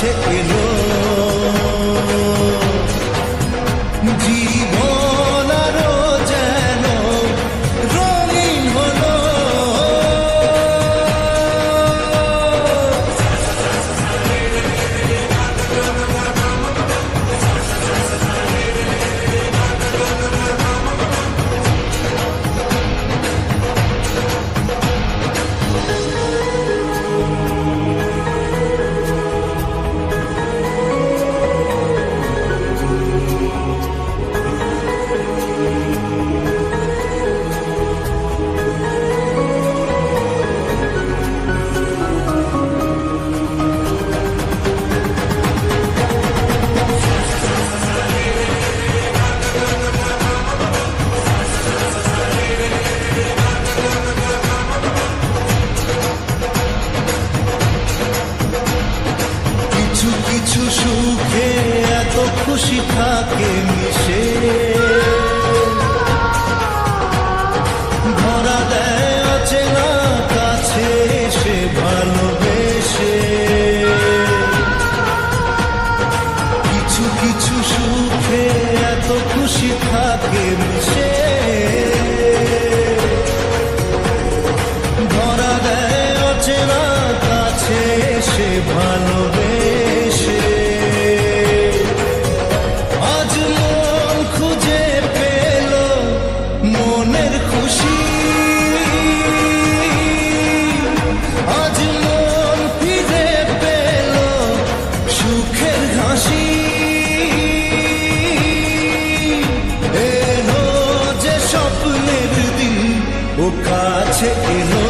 কাছে এলো জীবন আরো যেন রঙিন হলো। কিছু সুখে এত খুশি থাকে মিশে, ধরা দেয় অচেনা কাছে এসে ভালোবেসে। কিছু কিছু সুখে এত খুশি থাকে মিশে, ধরা দেয় অচেনা কাছে এসে ভালোবেসে। আজ মন খুঁজে পেল মনের খুশি, আজ মন ফিরে পেল সুখের হাসি। এলো যে স্বপ্নের দিন ও কাছে এলো।